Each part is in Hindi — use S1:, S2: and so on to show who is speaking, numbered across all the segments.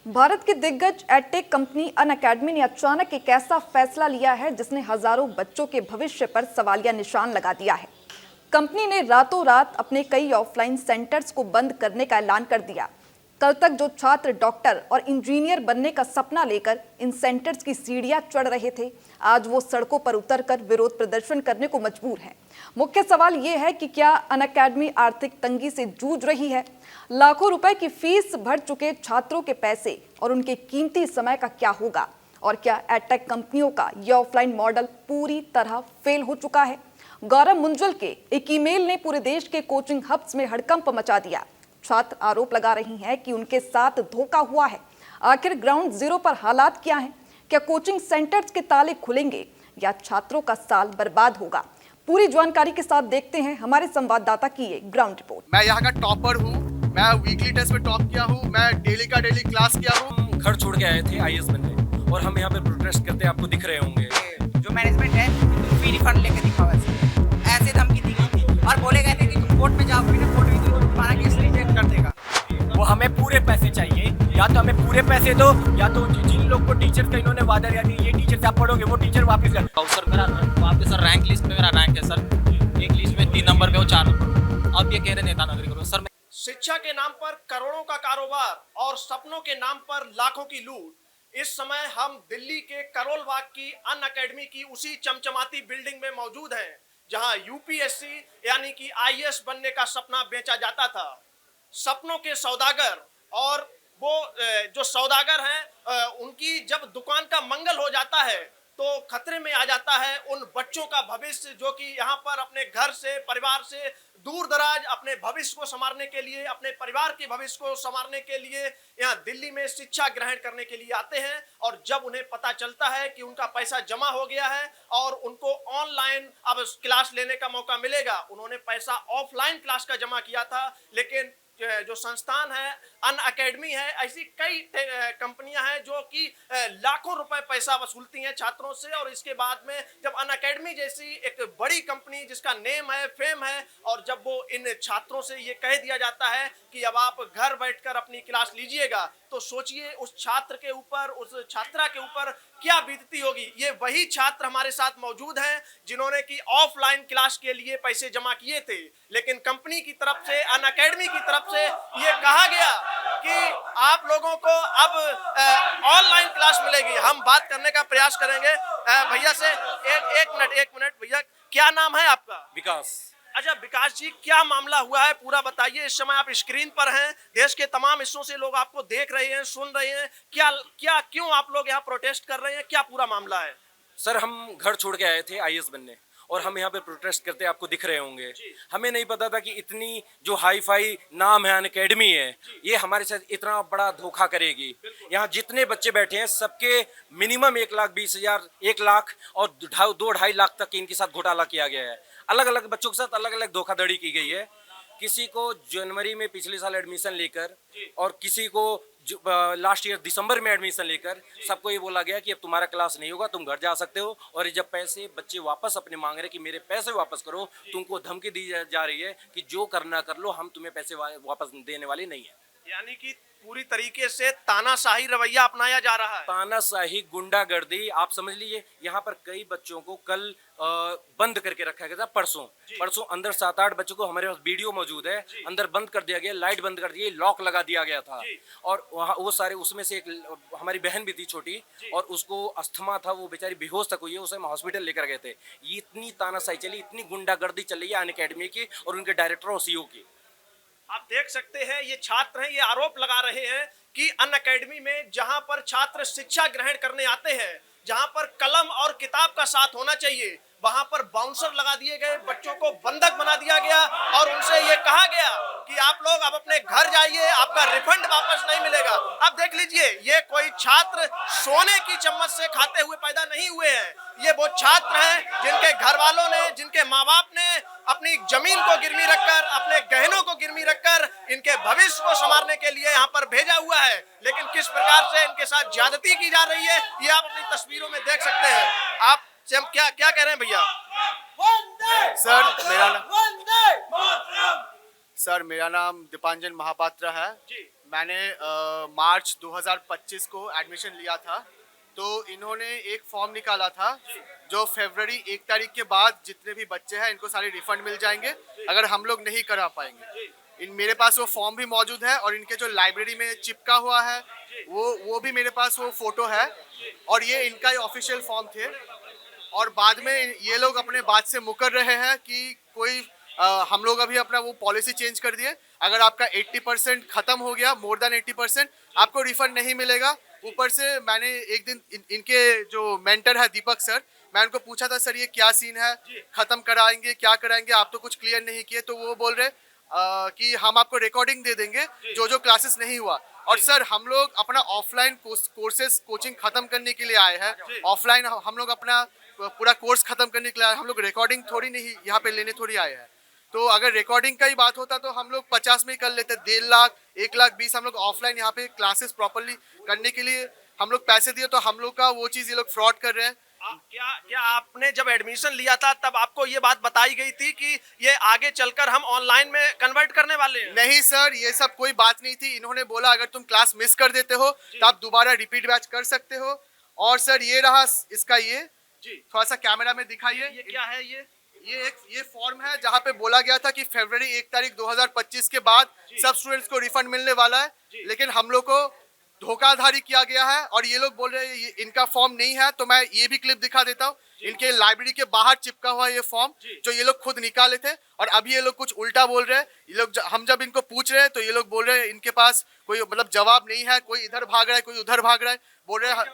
S1: भारत की दिग्गज एडटेक कंपनी अनअकैडमी ने अचानक एक ऐसा फैसला लिया है जिसने हजारों बच्चों के भविष्य पर सवालिया निशान लगा दिया है। कंपनी ने रातों रात अपने कई ऑफलाइन सेंटर्स को बंद करने का ऐलान कर दिया। कल तक जो छात्र डॉक्टर और इंजीनियर बनने का सपना लेकर इन सेंटर्स की सीढ़ियां चढ़ रहे थे, आज वो सड़कों पर उतरकर विरोध प्रदर्शन करने को मजबूर हैं। मुख्य सवाल ये है कि क्या अनअकैडमी आर्थिक तंगी से जूझ रही है? लाखों रुपए की फीस भर चुके छात्रों के पैसे और उनके कीमती समय का क्या होगा? और क्या एडटेक कंपनियों का यह ऑफलाइन मॉडल पूरी तरह फेल हो चुका है? गौरव मुंजल के एक ईमेल ने पूरे देश के कोचिंग हब्स में हड़कंप मचा दिया। छात्र आरोप लगा रही हैं कि उनके साथ धोखा हुआ है। आखिर ग्राउंड जीरो पर हालात क्या हैं? क्या कोचिंग सेंटर्स के ताले खुलेंगे या छात्रों का साल बर्बाद होगा? पूरी जानकारी के साथ देखते हैं हमारे संवाददाता की ये ग्राउंड रिपोर्ट।
S2: मैं यहाँ का टॉपर हूँ, मैं वीकली टेस्ट में टॉप किया हूँ, मैं डेली का डेली क्लास किया हूँ।
S3: घर छोड़ के आए थे आईएएस बनने और हम यहाँ पे प्रोटेस्ट करते आपको दिख रहे होंगे।
S4: जो मैनेजमेंट है फी रिफंड लेकर दिखावा ऐसे धमकी दी गई थी और बोले गए थे कि तुम कोर्ट में जाओगे ना, कोर्ट में तो तुम्हारा केस रिजेक्ट कर देगा।
S3: वो हमें पूरे पैसे चाहिए, या तो हमें पूरे पैसे दो या तो जिन लोग को टीचर का इन्होंने वादा दिया ये टीचर से आप पढ़ोगे वो टीचर वापस कर।
S5: सर मेरा आपके सर रैंक लिस्ट में मेरा रैंक है सर, एक लिस्ट में 3 नंबर पे वो 4 नंबर। अब ये कह रहे नेता नागरिक करो सर।
S2: शिक्षा के नाम पर करोड़ों का कारोबार और सपनों के नाम पर लाखों की लूट। इस समय हम दिल्ली के करोल बाग की अनअकैडमी की उसी चमचमाती बिल्डिंग में मौजूद हैं जहां यूपीएससी यानी कि आईएएस बनने का सपना बेचा जाता था। सपनों के सौदागर और वो जो सौदागर हैं उनकी जब दुकान का मंगल हो जाता है तो खतरे में आ जाता है उन बच्चों का भविष्य जो कि यहाँ पर अपने घर से परिवार से दूर दराज अपने भविष्य को संवारने के लिए, अपने परिवार के भविष्य को संवारने के लिए यहाँ दिल्ली में शिक्षा ग्रहण करने के लिए आते हैं। और जब उन्हें पता चलता है कि उनका पैसा जमा हो गया है और उनको ऑनलाइन अब क्लास लेने का मौका मिलेगा, उन्होंने पैसा ऑफलाइन क्लास का जमा किया था, लेकिन जो संस्थान है अनअकैडमी है, ऐसी कई कंपनियां हैं जो कि लाखों रुपए पैसा वसूलती हैं छात्रों से। और इसके बाद में जब अनअकैडमी जैसी एक बड़ी कंपनी जिसका नेम है, फेम है, और जब वो इन छात्रों से ये कह दिया जाता है कि अब आप घर बैठकर अपनी क्लास लीजिएगा, तो सोचिए उस छात्र के ऊपर, उस छात्रा के ऊपर क्या बीतती होगी। ये वही छात्र हमारे साथ मौजूद हैं जिन्होंने कि ऑफलाइन क्लास के लिए पैसे जमा किए थे, लेकिन कंपनी की तरफ से, अनअकैडमी की तरफ से ये कहा गया कि आप लोगों को अब ऑनलाइन क्लास मिलेगी। हम बात करने का प्रयास करेंगे भैया से। एक मिनट भैया, क्या नाम है आपका?
S3: विकास।
S2: अच्छा विकास जी, क्या मामला हुआ है पूरा बताइए। इस समय आप स्क्रीन पर हैं, देश के तमाम हिस्सों से लोग आपको देख रहे हैं, सुन रहे हैं। क्यों आप लोग यहाँ प्रोटेस्ट कर रहे हैं, क्या पूरा मामला है?
S3: सर हम घर छोड़ के आए थे आईएएस बनने और हम यहाँ पे प्रोटेस्ट करते आपको दिख रहे होंगे। हमें नहीं पता था कि इतनी जो हाई फाई नाम है अनअकैडमी है, ये हमारे साथ इतना बड़ा धोखा करेगी। यहाँ जितने बच्चे बैठे हैं सबके मिनिमम 1,20,000, 1 लाख और 2-2.5 लाख तक इनके साथ घोटाला किया गया है। अलग अलग बच्चों के साथ अलग अलग धोखाधड़ी की गई है। किसी को जनवरी में पिछले साल एडमिशन लेकर और किसी को लास्ट ईयर दिसंबर में एडमिशन लेकर सबको ये बोला गया कि अब तुम्हारा क्लास नहीं होगा, तुम घर जा सकते हो। और जब पैसे बच्चे वापस अपने मांग रहे कि मेरे पैसे वापस करो, तुमको धमकी दी जा रही है कि जो करना कर लो, हम तुम्हें पैसे वापस देने वाले नहीं है।
S2: यानी कि पूरी तरीके से तानाशाही रवैया अपनाया जा रहा है।
S3: तानाशाही, गुंडागर्दी, आप समझ लीजिए। यहाँ पर कई बच्चों को कल बंद करके रखा गया था। परसों अंदर 7-8 बच्चों को, हमारे पास वीडियो मौजूद है, अंदर बंद कर दिया गया, लाइट बंद कर दी, लॉक लगा दिया गया था। और वहाँ वो सारे, उसमें से एक हमारी बहन भी थी छोटी, और उसको अस्थमा था, वो बेचारी बेहोश तक हुई है, उसे हम हॉस्पिटल लेकर गए थे। ये इतनी तानाशाही चली, इतनी गुंडागर्दी चल रही है अनअकैडमी की और उनके डायरेक्टर और सीईओ की।
S2: आप देख सकते हैं ये छात्र हैं, ये आरोप लगा रहे हैं कि अनअकैडमी में जहां पर छात्र शिक्षा ग्रहण करने आते हैं, जहां पर कलम और किताब का साथ होना चाहिए, वहां पर बाउंसर लगा दिए गए, बच्चों को बंधक बना दिया गया और उनसे ये कहा गया कि आप लोग अब अपने घर जाइए, आपका रिफंड वापस नहीं मिलेगा। अब देख लीजिए, ये कोई छात्र सोने की चम्मच से खाते हुए पैदा नहीं हुए हैं। ये वो छात्र हैं जिनके घर वालों ने, जिनके माँ बाप ने अपनी जमीन को गिरवी रखकर, अपने गहनों को गिरवी रखकर इनके भविष्य को संवारने के लिए यहाँ पर भेजा हुआ है। लेकिन किस प्रकार से इनके साथ ज्यादती की जा रही है, ये आप अपनी तस्वीरों में देख सकते हैं। आप से हम क्या कह रहे हैं भैया?
S6: सर मेरा नाम दीपांजन महापात्रा है। मैंने मार्च 2025 को एडमिशन लिया था। तो इन्होंने एक फॉर्म निकाला था जो फरवरी 1 तारीख के बाद जितने भी बच्चे हैं इनको सारे रिफंड मिल जाएंगे अगर हम लोग नहीं करा पाएंगे। इन मेरे पास वो फॉर्म भी मौजूद है और इनके जो लाइब्रेरी में चिपका हुआ है वो भी मेरे पास वो फोटो है और ये इनका ही ऑफिशियल फॉर्म थे। और बाद में ये लोग अपने बात से मुकर रहे हैं कि कोई हम लोग अभी अपना वो पॉलिसी चेंज कर दिए, अगर आपका 80% खत्म हो गया, मोर देन 80% आपको रिफंड नहीं मिलेगा। ऊपर से मैंने एक दिन इनके जो मेंटर है दीपक सर, मैं उनको पूछा था सर ये क्या सीन है, खत्म कराएंगे क्या कराएंगे, आप तो कुछ क्लियर नहीं किए। तो वो बोल रहे कि हम आपको रिकॉर्डिंग दे देंगे जो क्लासेस नहीं हुआ। और सर हम लोग अपना ऑफलाइन कोर्सेस कोचिंग खत्म करने के लिए आए हैं, ऑफलाइन हम लोग अपना पूरा कोर्स खत्म करने के लिए आए, हम लोग रिकॉर्डिंग थोड़ी नहीं यहाँ पे लेने थोड़ी आए हैं। तो अगर रिकॉर्डिंग का ही बात होता तो हम लोग 50 में ही कर लेते, 1.5 लाख 1,20,000 हम लोग ऑफलाइन यहाँ पे क्लासेस प्रॉपर्ली करने के लिए हम लोग पैसे दिए, तो हम लोग का वो चीज़ ये लोग फ्रॉड कर रहे हैं।
S2: क्या आपने जब एडमिशन लिया था तब आपको ये बात बताई गई थी कि ये आगे चलकर हम ऑनलाइन में कन्वर्ट करने वाले हैं?
S6: नहीं सर, ये सब कोई बात नहीं थी। इन्होंने बोला अगर तुम क्लास मिस कर देते हो तो आप दोबारा रिपीट बैच कर सकते हो। और सर ये रहा इसका ये
S2: जी,
S6: थोड़ा सा कैमरा में दिखाइए।
S2: ये क्या है?
S6: ये फॉर्म है जहाँ पे बोला गया था कि फरवरी 1 तारीख 2025 के बाद सब स्टूडेंट्स को रिफंड मिलने वाला है, लेकिन हम लोग को धोखाधड़ी किया गया है और ये लोग बोल रहे हैं इनका फॉर्म नहीं है। तो मैं ये भी क्लिप दिखा देता हूँ, इनके लाइब्रेरी के बाहर चिपका हुआ ये फॉर्म जो ये लोग खुद निकाले थे। और अभी ये लोग कुछ उल्टा बोल रहे हैं। ये लोग हम जब इनको पूछ रहे हैं तो ये लोग बोल रहे हैं इनके पास कोई मतलब जवाब नहीं है, कोई इधर भाग रहा है कोई उधर भाग रहा है, बोल रहे हैं।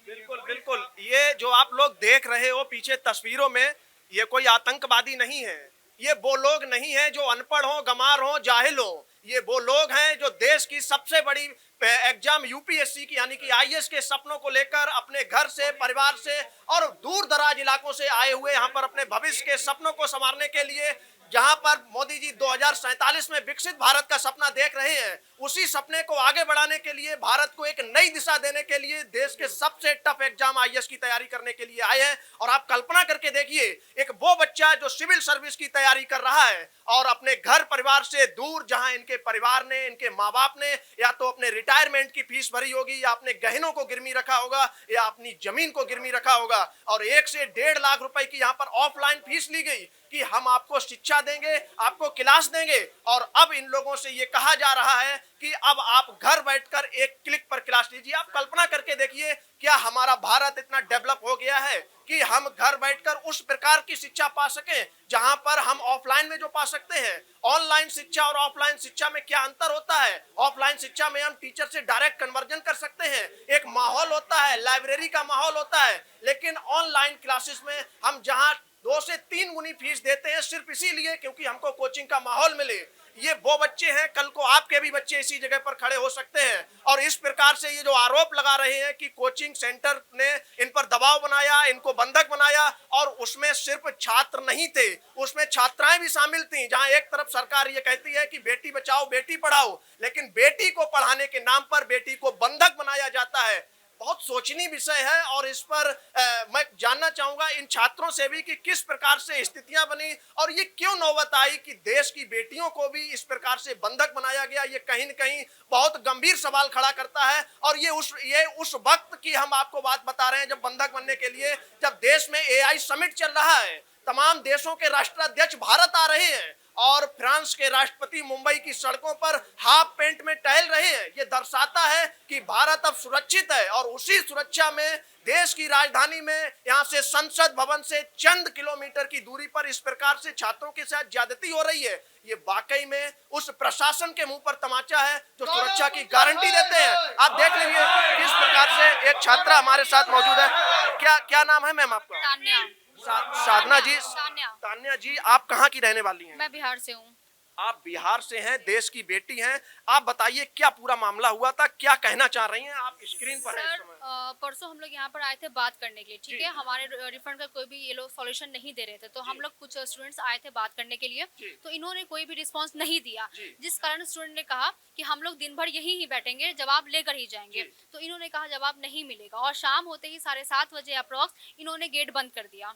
S2: बिल्कुल बिल्कुल, ये जो आप लोग देख रहे हो पीछे तस्वीरों में, ये कोई आतंकवादी नहीं है, ये वो लोग नहीं है जो अनपढ़ हो, गंवार हो, जाहिल हो। ये वो लोग हैं जो देश की सबसे बड़ी एग्जाम यूपीएससी की यानी कि आईएएस के सपनों को लेकर अपने घर से, परिवार से और दूर दराज इलाकों से आए हुए यहाँ पर अपने भविष्य के सपनों को संवारने के लिए, जहां पर मोदी जी 2047 में विकसित भारत का सपना देख रहे हैं, उसी सपने को आगे बढ़ाने के लिए, भारत को एक नई दिशा देने के लिए देश के सबसे टफ एग्जाम आईएएस की तैयारी करने के लिए आए हैं। और आप कल्पना करके देखिए, एक वो बच्चा जो सिविल सर्विस की तैयारी कर रहा है और अपने घर परिवार से दूर, जहां इनके परिवार ने, इनके माँ बाप ने या तो अपने रिटायरमेंट की फीस भरी होगी या अपने गहनों को गिरवी रखा होगा या अपनी जमीन को गिरवी रखा होगा, और 1 से 1.5 लाख रुपए की यहाँ पर ऑफलाइन फीस ली गई कि हम आपको शिक्षा देंगे, आपको क्लास देंगे। और अब इन लोगों से ये कहा जा रहा है कि अब आप घर बैठकर एक क्लिक पर क्लास लीजिए। आप कल्पना करके देखिए, क्या हमारा भारत इतना डेवलप हो गया है कि हम घर बैठकर उस प्रकार की शिक्षा पा सकें जहां पर हम ऑफलाइन में जो पा सकते हैं। ऑनलाइन शिक्षा और ऑफलाइन शिक्षा में क्या अंतर होता है? ऑफलाइन शिक्षा में हम टीचर से डायरेक्ट कन्वर्जन कर सकते हैं, एक माहौल होता है, लाइब्रेरी का माहौल होता है। लेकिन ऑनलाइन क्लासेस में हम जहां 2 से 3 गुनी फीस देते हैं सिर्फ इसीलिए क्योंकि हमको कोचिंग का माहौल मिले। ये वो बच्चे हैं, कल को आपके भी बच्चे इसी जगह पर खड़े हो सकते हैं। और इस प्रकार से ये जो आरोप लगा रहे हैं कि कोचिंग सेंटर ने इन पर दबाव बनाया, इनको बंधक बनाया, और उसमें सिर्फ छात्र नहीं थे, उसमें छात्राएं भी शामिल थी। जहां एक तरफ सरकार ये कहती है कि बेटी बचाओ बेटी पढ़ाओ, लेकिन बेटी को पढ़ाने के नाम पर बेटी को बंधक बनाया जाता है। बहुत सोचनीय विषय है और इस पर मैं जानना चाहूंगा इन छात्रों से भी कि किस प्रकार से स्थितियां बनी और ये क्यों नौबत आई कि देश की बेटियों को भी इस प्रकार से बंधक बनाया गया। ये कहीं न कहीं बहुत गंभीर सवाल खड़ा करता है। और ये उस वक्त की हम आपको बात बता रहे हैं जब बंधक बनने के लिए, जब देश में एआई समिट चल रहा है, तमाम देशों के राष्ट्राध्यक्ष भारत आ रहे हैं और फ्रांस के राष्ट्रपति मुंबई की सड़कों पर हाफ पैंट में टहल रहे हैं। ये दर्शाता है कि भारत अब सुरक्षित है। और उसी सुरक्षा में देश की राजधानी में, यहाँ से संसद भवन से चंद किलोमीटर की दूरी पर इस प्रकार से छात्रों के साथ ज्यादती हो रही है। ये वाकई में उस प्रशासन के मुंह पर तमाचा है जो सुरक्षा की गारंटी देते हैं। आप देख लीजिए किस प्रकार से एक छात्रा हमारे साथ मौजूद है। क्या नाम है मैम आपका?
S7: तान्या।
S2: साधना जी।
S7: तान्या।
S2: तान्या जी, आप कहाँ की रहने वाली हैं?
S7: मैं बिहार से हूँ।
S2: आप बिहार से हैं, देश की बेटी हैं। आप बताइए क्या पूरा मामला हुआ था, क्या कहना चाह रही हैं? आप स्क्रीन पर हैं इस समय।
S7: परसों हम लोग यहाँ पर आए थे बात करने के लिए, ठीक है। हमारे रिफंड का कोई भी ये लोग सॉल्यूशन नहीं दे रहे थे, तो हम लोग कुछ स्टूडेंट्स आए थे बात करने के लिए, तो इन्होंने कोई भी रिस्पांस नहीं दिया, जिस कारण स्टूडेंट ने कहा कि हम लोग दिन भर यही ही बैठेंगे, जवाब लेकर ही जाएंगे। तो इन्होंने कहा जवाब नहीं मिलेगा और शाम होते ही 7:30 बजे अप्रॉक्स इन्होंने गेट बंद कर दिया।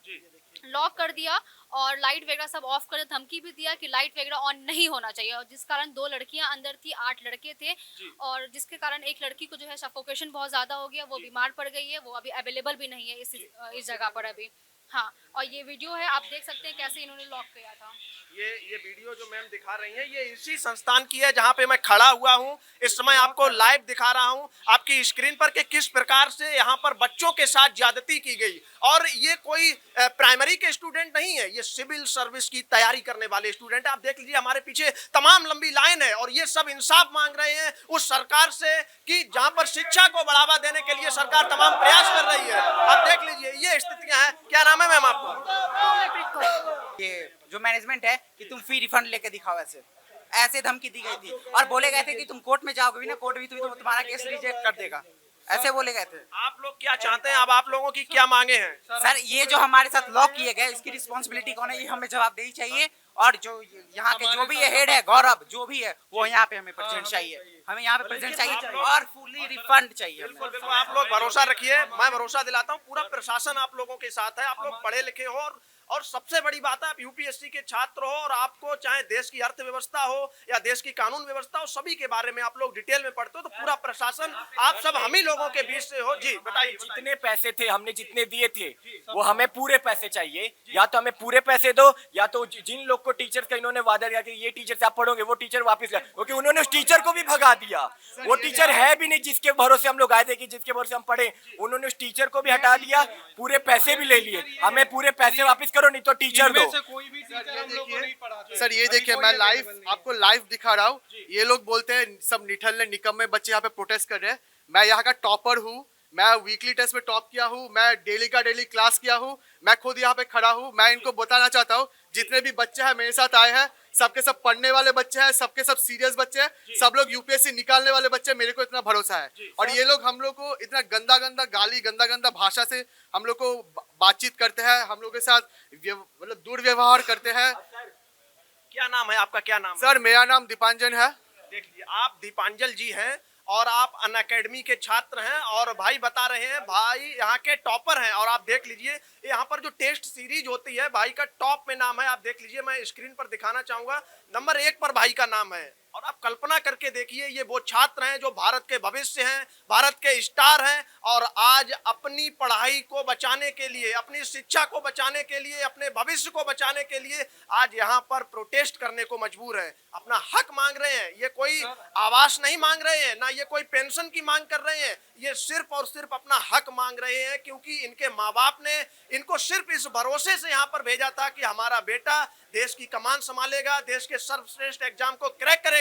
S7: लॉक कर दिया और लाइट वगैरह सब ऑफ कर दिया, धमकी भी दिया कि लाइट वगैरह ऑन नहीं होना चाहिए, और जिस कारण 2 लड़कियां अंदर थी, 8 लड़के थे, और जिसके कारण एक लड़की को जो है सफोकेशन बहुत ज्यादा हो गया, वो बीमार पड़ गई है, वो अभी अवेलेबल भी नहीं है इस जगह पर अभी। हाँ, और ये वीडियो है, आप देख सकते हैं कैसे इन्होंने लॉक किया था।
S2: ये वीडियो जो मैम दिखा रही हैं ये इसी संस्थान की है जहां पे मैं खड़ा हुआ हूं इस समय, आपको लाइव दिखा रहा हूं आपकी स्क्रीन पर कि किस प्रकार से यहां पर बच्चों के साथ ज्यादती की गई। और ये कोई प्राइमरी के स्टूडेंट नहीं है, ये सिविल सर्विस की तैयारी करने वाले स्टूडेंट है। आप देख लीजिए हमारे पीछे तमाम लंबी लाइन है, और ये सब इंसाफ मांग रहे हैं उस सरकार से कि जहां पर शिक्षा को बढ़ावा देने के लिए सरकार तमाम प्रयास कर रही है। आप देख लीजिए ये स्थितियां हैं। क्या नाम है मैम आपका?
S4: ये जो मैनेजमेंट है कि तुम फी रिफंड लेके दिखाओ, ऐसे धमकी दी गई थी, और बोले गए थे कि तुम कोर्ट में जाओगे भी ना, कोर्ट भी तो तुम्हारा केस रिजेक्ट कर देगा, ऐसे बोले गए थे।
S2: आप लोग क्या चाहते हैं? अब आप लोगों की क्या मांगे हैं?
S4: सर ये जो हमारे साथ लॉक किए गए इसकी रिस्पॉन्सिबिलिटी कौन है, ये हमें जवाबदेही चाहिए, और जो यहाँ के जो भी ये हेड है गौरव जो भी है वो यहाँ पे हमें प्रेजेंट चाहिए, हमें यहाँ पे प्रेजेंट चाहिए और फुली रिफंड चाहिए।
S2: बिल्कुल बिल्कुल, आप लोग भरोसा रखिए, मैं भरोसा दिलाता हूँ, पूरा प्रशासन आप लोगों के साथ है। आप लोग पढ़े लिखे हो, और सबसे बड़ी बात है आप यूपीएससी के छात्र हो, और आपको चाहे देश की अर्थव्यवस्था हो या देश की कानून व्यवस्था हो, सभी के बारे में आप लोग डिटेल में पढ़ते हो, तो पूरा प्रशासन आप सब हम ही लोगों के बीच से हो। जी बताइए।
S8: जितने पैसे थे हमने जितने दिए थे वो हमें पूरे पैसे चाहिए, या तो हमें पूरे पैसे दो, या तो जिन लोग को टीचर का इन्होंने वादा दिया कि ये टीचर से आप पढ़ोगे वो टीचर वापस लाए, क्योंकि उन्होंने उस टीचर को भी भगा दिया। वो टीचर है भी नहीं जिसके भरोसे हम लोग आए थे कि जिसके भरोसे हम पढ़े, उन्होंने उस टीचर को भी हटा दिया, पूरे पैसे भी ले लिए। हमें पूरे पैसे वापस करो, नहीं तो टीचर दो।
S6: सर ये देखिए मैं लाइव आपको लाइव दिखा रहा हूँ। ये लोग बोलते हैं सब निठल्ले निकम्मे बच्चे यहाँ पे प्रोटेस्ट कर रहे हैं। मैं यहाँ का टॉपर हूँ, मैं वीकली टेस्ट में टॉप किया हूँ, मैं डेली का डेली क्लास किया हूँ, मैं खुद यहाँ पे खड़ा हूँ। मैं इनको बताना चाहता हूँ जितने भी बच्चे हैं मेरे साथ आए हैं, सबके सब पढ़ने वाले बच्चे हैं, सबके सब सीरियस बच्चे हैं, सब लोग यूपीएससी निकालने वाले बच्चे। मेरे को इतना भरोसा है, और ये लोग हम लोग को इतना गंदा गंदा गाली गंदा गंदा भाषा से हम लोग को बातचीत करते हैं, हम लोग के साथ मतलब दुर्व्यवहार करते हैं।
S2: क्या नाम है आपका? क्या नाम है?
S6: सर मेरा नाम दीपांजन है।
S2: देख लीजिए आप दीपांजल जी हैं, और आप अन अकेडमी के छात्र हैं, और भाई बता रहे हैं भाई यहाँ के टॉपर हैं। और आप देख लीजिए यहाँ पर जो टेस्ट सीरीज होती है भाई का टॉप में नाम है। आप देख लीजिए, मैं स्क्रीन पर दिखाना चाहूंगा, नंबर 1 पर भाई का नाम है। और आप कल्पना करके देखिए ये वो छात्र हैं जो भारत के भविष्य हैं, भारत के स्टार हैं, और आज अपनी पढ़ाई को बचाने के लिए, अपनी शिक्षा को बचाने के लिए, अपने भविष्य को बचाने के लिए आज यहाँ पर प्रोटेस्ट करने को मजबूर है। अपना हक मांग रहे हैं। ये कोई आवास नहीं मांग रहे हैं, ना ये कोई पेंशन की मांग कर रहे हैं, ये सिर्फ और सिर्फ अपना हक मांग रहे हैं, क्योंकि इनके माँ बाप ने इनको सिर्फ इस भरोसे से यहाँ पर भेजा था कि हमारा बेटा देश की कमान संभालेगा, देश के सर्वश्रेष्ठ एग्जाम को क्रैक करेगा।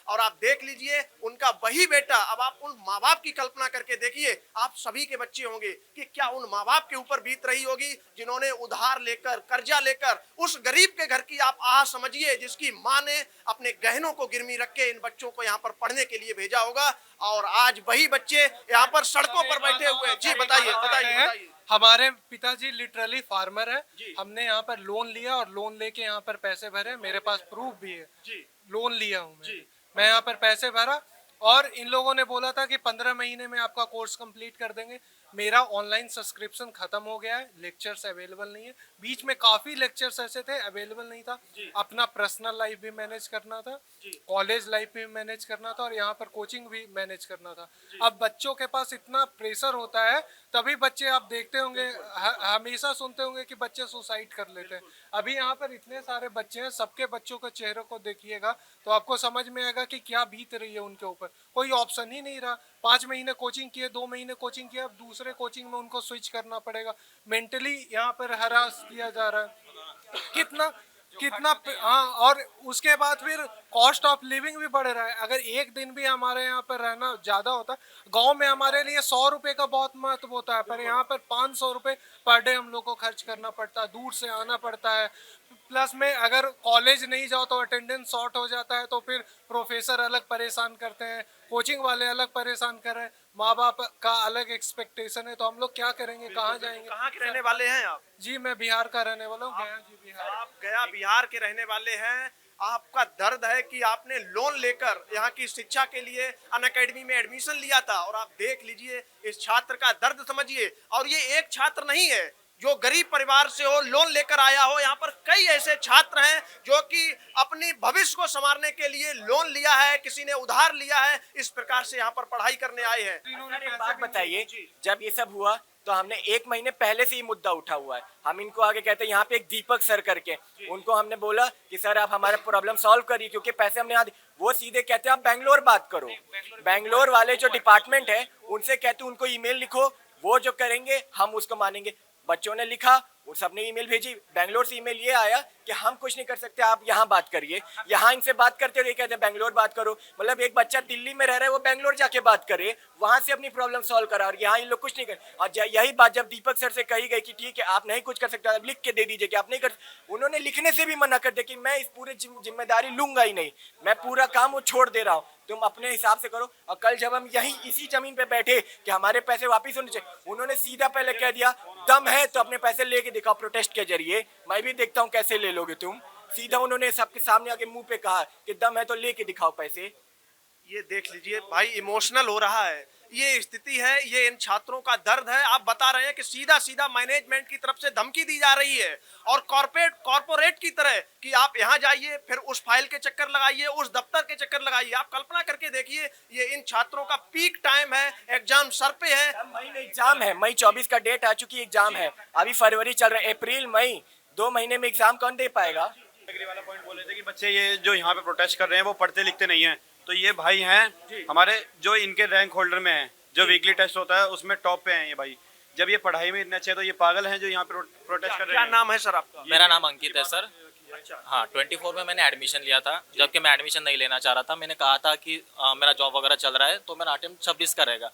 S2: और आप देख लीजिए उनका वही बेटा। अब आप उन माँ बाप की कल्पना करके देखिए, आप सभी के बच्चे होंगे, कि क्या उन माँ बाप के ऊपर बीत रही होगी जिन्होंने उधार लेकर, कर्जा लेकर, उस गरीब के घर की आप आह समझिए जिसकी माँ ने अपने गहनों को गिरवी रख के इन बच्चों को यहाँ पर पढ़ने के लिए भेजा होगा, और आज वही बच्चे यहाँ पर सड़कों पर बैठे हुए हैं। जी बताइए बताइए बताइए।
S9: हमारे पिताजी लिटरली फार्मर है, हमने यहाँ पर लोन लिया और लोन लेके यहाँ पर पैसे भरे, मेरे पास प्रूफ भी है, लोन लिया हूँ मैं यहाँ पर पैसे भरा, और इन लोगों ने बोला था कि 15 महीने में आपका कोर्स कंप्लीट कर देंगे। मेरा ऑनलाइन सब्सक्रिप्शन खत्म हो गया है, लेक्चर्स अवेलेबल नहीं है, बीच में काफी लेक्चर्स ऐसे थे अवेलेबल नहीं था, अपना पर्सनल लाइफ भी मैनेज करना था, कॉलेज लाइफ भी मैनेज करना था, और यहाँ पर कोचिंग भी मैनेज करना था। अब बच्चों के पास इतना प्रेशर होता है, तभी बच्चे आप देखते होंगे, हमेशा सुनते होंगे कि बच्चे सुसाइड कर लेते हैं। अभी यहाँ पर इतने सारे बच्चे हैं, सबके बच्चों के चेहरों को देखिएगा तो आपको समझ में आएगा कि क्या बीत रही है उनके ऊपर। कोई ऑप्शन ही नहीं रहा, 5 महीने कोचिंग किए, 2 महीने कोचिंग किया, अब दूसरे कोचिंग में उनको स्विच करना पड़ेगा। मेंटली यहाँ पर हरास किया जा रहा है, कितना हाँ, और उसके बाद फिर कॉस्ट ऑफ लिविंग भी बढ़ रहा है। अगर एक दिन भी हमारे यहाँ पर रहना ज़्यादा होता, गांव में हमारे लिए 100 रुपये का बहुत महत्व होता है, पर यहाँ पर 500 रुपये पर डे हम लोग को खर्च करना पड़ता है, दूर से आना पड़ता है। प्लस में अगर कॉलेज नहीं जाओ तो अटेंडेंस शॉर्ट हो जाता है, तो फिर प्रोफेसर अलग परेशान करते हैं, कोचिंग वाले अलग परेशान कर रहे हैं, माँ बाप का अलग एक्सपेक्टेशन है, तो हम लोग क्या करेंगे, कहाँ जाएंगे?
S2: कहाँ के रहने वाले हैं आप?
S9: जी मैं बिहार का रहने वाला हूँ, गया जी बिहार।
S2: आप गया बिहार के रहने वाले हैं। आपका दर्द है कि आपने लोन लेकर यहाँ की शिक्षा के लिए अन अकेडमी में एडमिशन लिया था, और आप देख लीजिए इस छात्र का दर्द समझिए। और ये एक छात्र नहीं है, जो गरीब परिवार से हो, लोन लेकर आया हो। यहाँ पर कई ऐसे छात्र हैं जो कि अपनी भविष्य को संवारने के लिए लोन लिया है, किसी ने उधार लिया है, इस प्रकार से यहाँ पर पढ़ाई करने आए हैं।
S8: सर, एक बात बताइए, जब ये सब हुआ तो हमने 1 महीने पहले से ही मुद्दा उठा हुआ है। हम इनको आगे कहते हैं, यहाँ पे एक दीपक सर करके, उनको हमने बोला कि सर आप हमारा प्रॉब्लम सॉल्व करिए, क्योंकि पैसे हमने वो सीधे कहते हैं आप बैंगलोर बात करो। बैंगलोर वाले जो डिपार्टमेंट है उनसे कहते हैं उनको ईमेल लिखो, वो जो करेंगे हम उसको मानेंगे। बच्चों ने लिखा, और सबने ईमेल भेजी। बैंगलोर से ईमेल ये आया कि हम कुछ नहीं कर सकते, आप यहाँ बात करिए। यहाँ इनसे बात करते हुए कहते हैं बैंगलोर बात करो। मतलब एक बच्चा दिल्ली में रह रहा है, वो बैंगलोर जाके बात करे, वहां से अपनी प्रॉब्लम सॉल्व करा, और यहाँ इन लोग कुछ नहीं कर। और यही बात जब दीपक सर से कही गई कि ठीक है आप नहीं कुछ कर सकते, आप लिख के दे दीजिए कि आप नहीं कर, उन्होंने लिखने से भी मना कर दिया कि मैं इस पूरे जिम्मेदारी लूंगा ही नहीं, मैं पूरा काम वो छोड़ दे रहा हूँ, तुम अपने हिसाब से करो। और कल जब हम यही इसी जमीन पे बैठे कि हमारे पैसे वापस होने चाहिए, उन्होंने सीधा पहले कह दिया दम है तो अपने पैसे लेके दिखाओ प्रोटेस्ट के जरिए, मैं भी देखता हूँ कैसे ले लोगे तुम। सीधा उन्होंने सबके सामने आके मुंह पे कहा कि दम है तो लेके दिखाओ पैसे।
S2: ये देख लीजिए भाई, इमोशनल हो रहा है, ये स्थिति है, ये इन छात्रों का दर्द है। आप बता रहे हैं कि सीधा सीधा मैनेजमेंट की तरफ से धमकी दी जा रही है, और कॉर्पोरेट की तरह कि आप यहाँ जाइए, फिर उस फाइल के चक्कर लगाइए, उस दफ्तर के चक्कर लगाइए। आप कल्पना करके देखिए, ये इन छात्रों का पीक टाइम है, एग्जाम सर पे है।
S8: मई में एग्जाम है, मई 24 का डेट आ चुकी एग्जाम है, अभी फरवरी चल रहा है, अप्रैल मई 2 महीने में एग्जाम कौन दे पाएगा।
S10: वाला पॉइंट बोल रहे थे कि बच्चे ये जो यहाँ पे प्रोटेस्ट कर रहे हैं वो पढ़ते लिखते नहीं हैं, तो ये भाई हैं हमारे जो इनके रैंक होल्डर में हैं, जो वीकली टेस्ट होता है उसमें टॉप पे हैं ये भाई। जब ये पढ़ाई में इतने अच्छे, तो ये पागल हैं जो यहाँ पे प्रोटेस्ट कर रहे
S2: क्या
S10: हैं।
S2: नाम है सर आपका?
S5: मेरा नाम अंकित है सर। हाँ, 24 में मैंने एडमिशन लिया था, जबकि मैं एडमिशन नहीं लेना चाह रहा था। मैंने कहा था कि मेरा जॉब वगैरह चल रहा है तो मेरा अटेम्प्ट 26 का रहेगा।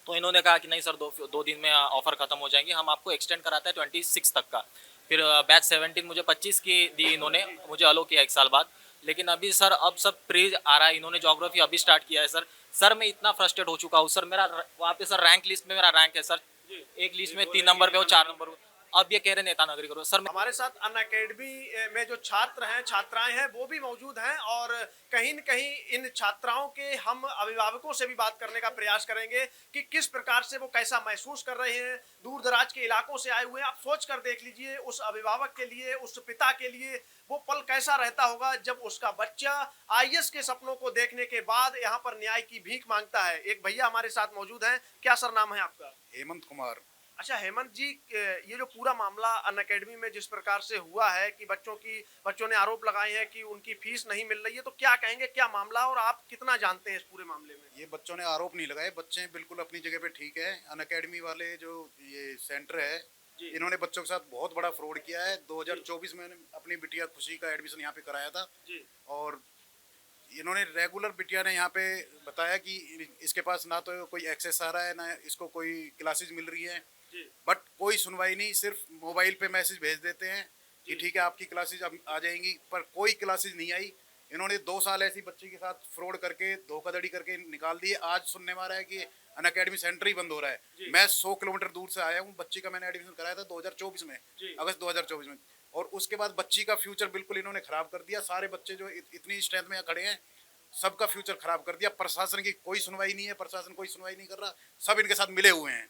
S5: तो इन्होंने कहा कि नहीं सर, दो दिन में ऑफर खत्म हो जाएंगे, हम आपको एक्सटेंड कराते हैं 26 तक का। फिर बैच 17 मुझे 25 की दी, इन्होंने मुझे अलो किया 1 साल बाद। लेकिन अभी सर अब सब प्रीज आ रहा है, इन्होंने ज्योग्राफी अभी स्टार्ट किया है सर मैं इतना फ्रस्ट्रेट हो चुका हूँ सर। मेरा वहाँ पे सर रैंक लिस्ट में मेरा रैंक है सर, एक लिस्ट में 3 नंबर पे हो, 4 नंबर पे। अब ये कह रहे नेता नगरी करो सर।
S2: हमारे साथ अनअकैडमी में जो छात्र हैं, छात्राएं हैं, वो भी मौजूद हैं, और कहीं न कहीं इन छात्राओं के हम अभिभावकों से भी बात करने का प्रयास करेंगे कि किस प्रकार से वो कैसा महसूस कर रहे हैं। दूर दराज के इलाकों से आए हुए हैं, आप सोच कर देख लीजिए उस अभिभावक के लिए, उस पिता के लिए वो पल कैसा रहता होगा जब उसका बच्चा आईएएस के सपनों को देखने के बाद यहाँ पर न्याय की भीख मांगता है। एक भैया हमारे साथ मौजूद हैं, क्या सर नाम है आपका?
S11: हेमंत कुमार।
S2: अच्छा हेमंत जी, ये जो पूरा मामला अनअकैडमी में जिस प्रकार से हुआ है कि बच्चों ने आरोप लगाए हैं कि उनकी फीस नहीं मिल रही है, तो क्या कहेंगे, क्या मामला, और आप कितना जानते हैं इस पूरे मामले में?
S11: ये बच्चों ने आरोप नहीं लगाए, बच्चे बिल्कुल अपनी जगह पे ठीक है। अनअकैडमी वाले जो ये सेंटर है, इन्होंने बच्चों के साथ बहुत बड़ा फ्रॉड किया है। 2024 में अपनी बिटिया खुशी का एडमिशन यहाँ पे कराया था, और इन्होंने रेगुलर बिटिया ने यहाँ पे बताया कि इसके पास ना तो कोई एक्सेस आ रहा है, ना इसको कोई क्लासेज मिल रही है, बट कोई सुनवाई नहीं। सिर्फ मोबाइल पे मैसेज भेज देते हैं कि ठीक है आपकी क्लासेज अब आ जाएंगी, पर कोई क्लासेज नहीं आई। इन्होंने 2 साल ऐसी बच्ची के साथ फ्रॉड करके, धोखाधड़ी करके निकाल दिए। आज सुनने में आ रहा है कि अनअकैडमी सेंटर ही बंद हो रहा है। मैं 100 किलोमीटर दूर से आया हूँ, बच्ची का मैंने एडमिशन कराया था 2024 में, अगस्त 2024 में, और उसके बाद बच्ची का फ्यूचर बिल्कुल इन्होंने खराब कर दिया। सारे बच्चे जो इतनी स्ट्रेंथ में खड़े हैं, सबका फ्यूचर खराब कर दिया। प्रशासन की कोई सुनवाई नहीं है, प्रशासन कोई सुनवाई नहीं कर रहा, सब इनके साथ मिले हुए हैं।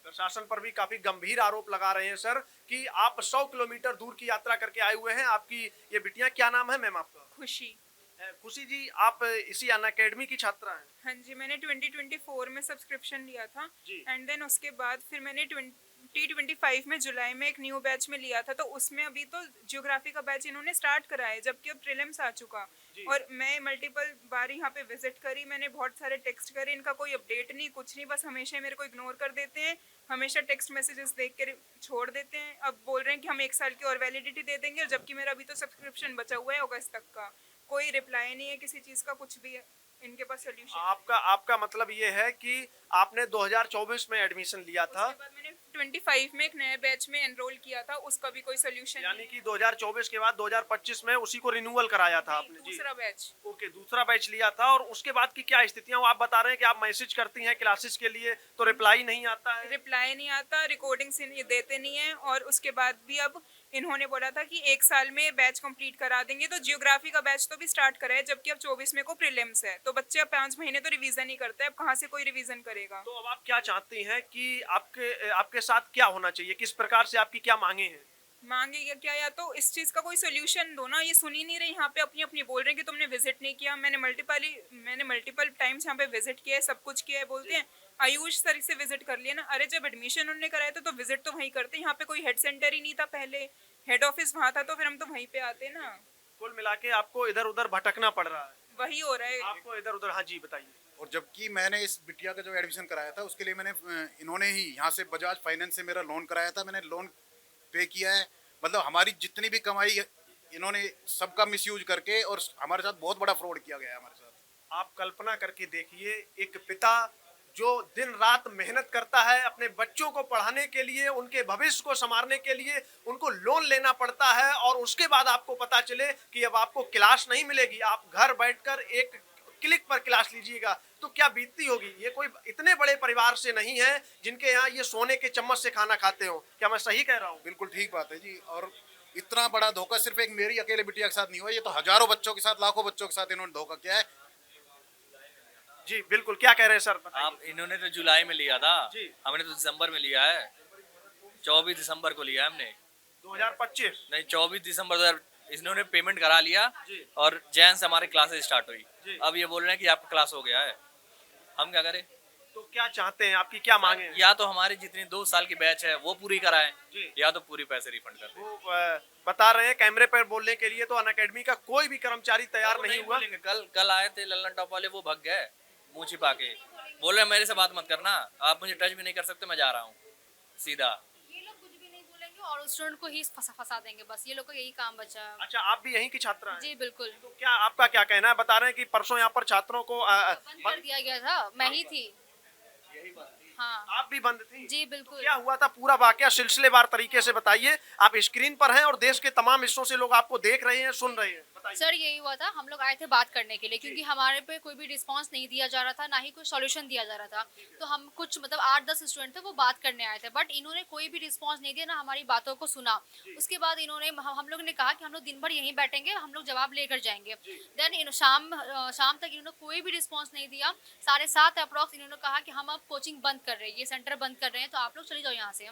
S2: प्रशासन पर भी काफी गंभीर आरोप लगा रहे हैं सर कि आप 100 किलोमीटर दूर की यात्रा करके आए हुए हैं। आपकी ये बिटिया, क्या नाम है मैम आपका?
S12: खुशी।
S2: खुशी जी, आप इसी अनअकैडमी की छात्रा हैं?
S12: हाँ जी, मैंने 2024 में सब्सक्रिप्शन लिया था, एंड देन उसके बाद फिर मैंने 2025 में जुलाई में एक न्यू बैच में लिया था। तो उसमें अभी तो ज्योग्राफी का बैच इन्होंने स्टार्ट कराया है, जबकि अब प्रीलिम्स आ चुका। और मैं मल्टीपल बार यहाँ पे विजिट करी, मैंने बहुत सारे टेक्स्ट करे, इनका कोई अपडेट नहीं, कुछ नहीं, बस हमेशा मेरे को इग्नोर कर देते हैं, हमेशा टेक्स्ट मैसेजेस देख कर छोड़ देते हैं। अब बोल रहे हैं कि हम 1 साल की और वैलिडिटी दे देंगे, जबकि मेरा अभी तो सब्सक्रिप्शन बचा हुआ है अगस्त तक का। कोई रिप्लाई नहीं है किसी चीज़ का, कुछ भी इनके पास सोल्यूशन।
S2: आपका मतलब ये है कि आपने 2024 में एडमिशन लिया था,
S12: उसके बाद मैंने 25 में एक नए बैच में एनरोल किया था, उसका भी कोई सोल्यूशन
S2: यानी कि 2024 के बाद 2025 में उसी को रिन्यूअल कराया था आपने?
S12: दूसरा बैच।
S2: ओके, दूसरा बैच लिया था। और उसके बाद की क्या स्थितियां? आप बता रहे हैं कि आप मैसेज करती हैं क्लासेस के लिए तो रिप्लाई नहीं आता है?
S12: रिप्लाई नहीं आता, रिकॉर्डिंग्स देते नहीं है, और उसके बाद भी अब इन्होंने बोला था कि 1 साल में बैच कंप्लीट करा देंगे, तो जियोग्राफी का बैच तो भी स्टार्ट करा है, जबकि अब 24 में को प्रीलिम्स है, तो बच्चे अब 5 महीने तो रिवीजन ही करते हैं, अब कहाँ से कोई रिवीजन करेगा।
S2: तो अब आप क्या चाहती हैं कि आपके साथ क्या होना चाहिए, किस प्रकार से आपकी क्या मांगे हैं?
S12: मांगे क्या, या तो इस चीज का कोई सोल्यूशन दो ना, ये सुन ही नहीं रहे, यहाँ पे अपनी अपनी बोल रहे हैं कि तुमने विजिट नहीं किया। मैंने मल्टीपल टाइम्स यहाँ पे विजिट किया है, सब कुछ किया है। बोलते हैं आयुष सर से विजिट कर लिया ना, अरे जब एडमिशन उन्होंने कराया था तो विजिट तो वहीं करते, यहाँ पे कोई हेड सेंटर ही नहीं था, पहले हेड ऑफिस वहाँ था, तो फिर हम तो वहीं पे आते ना।
S2: कुल मिला के आपको इधर उधर भटकना पड़ रहा है,
S12: वही हो रहा है
S2: आपको इधर उधर। हाँ जी बताइए।
S11: और जबकि मैंने इस बिटिया का जो एडमिशन कराया था उसके लिए मैंने इन्होंने ही यहाँ से बजाज फाइनेंस से मेरा लोन कराया था, मैंने लोन पे किया है। मतलब हमारी जितनी भी कमाई है इन्होंने सबका मिसयूज करके और हमारे साथ बहुत बड़ा फ्रॉड किया गया है हमारे साथ।
S2: आप कल्पना करके देखिए, एक पिता जो दिन रात मेहनत करता है अपने बच्चों को पढ़ाने के लिए, उनके भविष्य को संवारने के लिए, उनको लोन लेना पड़ता है, और उसके बाद आपको पता चले कि अब आपको क्लास नहीं मिलेगी, आप घर बैठकर एक क्लिक पर क्लास लीजिएगा, तो क्या बीतती होगी। ये कोई इतने बड़े परिवार से नहीं है जिनके यहाँ ये सोने के चम्मच से खाना खाते हो। क्या मैं सही कह रहा हूँ?
S11: बिल्कुल ठीक बात है जी। और इतना बड़ा धोखा सिर्फ एक मेरी अकेले बिटिया के साथ नहीं हुआ, ये तो हजारों बच्चों के साथ, लाखों बच्चों के साथ इन्होंने धोखा किया है।
S2: जी बिल्कुल, क्या कह रहे हैं सर?
S13: आप इन्होंने तो जुलाई में लिया था
S2: जी।
S13: हमने तो दिसंबर में लिया है, 24 दिसंबर को लिया हमने।
S2: 2025
S13: नहीं, 24 दिसंबर इन्होंने पेमेंट करा लिया
S2: जी।
S13: और जैन से हमारी क्लासेस स्टार्ट हुई।
S2: जी।
S13: अब ये बोल रहे हैं कि आपका क्लास हो गया है, हम क्या करें?
S2: तो क्या चाहते हैं, आपकी क्या मांगे हैं?
S13: या तो हमारी जितनी 2 साल की बैच है वो पूरी कराएं,
S2: जी।
S13: या तो पूरी पैसे रिफंड कर दें।
S2: वो बता रहे हैं कैमरे पर बोलने के लिए, तो अनअकैडमी का कोई भी कर्मचारी तैयार नहीं हुआ।
S13: बोलेंगे। कल आए थे लल्लन टॉप वाले, वो भग गए मुंह छिपा के, बोल रहे मेरे से बात मत करना, आप मुझे टच भी नहीं कर सकते, मैं जा रहा हूँ सीधा।
S7: ये लोग कुछ भी नहीं बोलेंगे और स्टूडेंट को ही फंसा देंगे, बस ये लोग का यही काम बचा है।
S2: अच्छा, आप भी यहीं की छात्रा हैं?
S7: जी बिल्कुल।
S2: तो क्या आपका क्या कहना है? बता रहे हैं कि परसों यहाँ पर छात्रों को
S7: बंद कर दिया गया था, मैं ही थी। हाँ
S2: आप भी बंद थी?
S7: जी बिल्कुल।
S2: क्या हुआ था पूरा वाकया सिलसिलेवार तरीके से बताइए। आप स्क्रीन पर हैं और देश के तमाम हिस्सों से लोग आपको देख रहे हैं, सुन रहे हैं, बताइए।
S7: सर यही हुआ था, हम लोग आए थे बात करने के लिए, क्योंकि हमारे पे कोई भी रिस्पांस नहीं दिया जा रहा था, ना ही कोई सॉल्यूशन दिया जा रहा था। तो हम कुछ मतलब 8-10 स्टूडेंट थे, वो बात करने आए थे, बट इन्होंने कोई भी रिस्पांस नहीं दिया, ना हमारी बातों को सुना। उसके बाद इन्होंने हम लोग ने कहा कि हम लोग दिन भर यहीं बैठेंगे, हम लोग जवाब लेकर जाएंगे। देन शाम तक इन्होंने कोई भी रिस्पॉन्स नहीं दिया। 7:30 अप्रॉक्स इन्होंने कहा कि हम अब कोचिंग बंद कर रहे हैं, ये सेंटर बंद कर रहे हैं, तो आप लोग चले जाओ यहाँ से।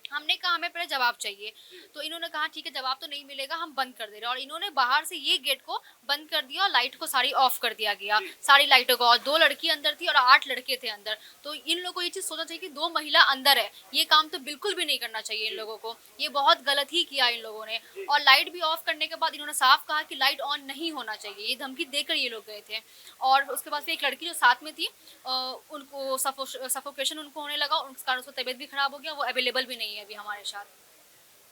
S7: हमने कहा हमें पहले जवाब चाहिए, तो इन्होंने कहा ठीक है जवाब तो नहीं मिलेगा, हम बंद कर दे रहे हैं। और इन्होंने बाहर से ये गेट को बंद कर दिया और लाइट को सारी ऑफ कर दिया गया, सारी लाइटों को। और 2 लड़की अंदर थी और 8 लड़के थे अंदर। तो इन लोगों को ये चीज़ सोचना चाहिए कि 2 महिला अंदर है, ये काम तो बिल्कुल भी नहीं करना चाहिए इन लोगों को, ये बहुत गलत ही किया इन लोगों ने। और लाइट भी ऑफ करने के बाद इन्होंने साफ कहा कि लाइट ऑन नहीं होना चाहिए, ये धमकी देकर ये लोग गए थे। और उसके बाद फिर एक लड़की जो साथ में थी, उनको सफोकेशन उनको होने लगा, उस कारण उसको तबीयत भी खराब हो गया, वो अवेलेबल भी नहीं है अभी हमारे साथ।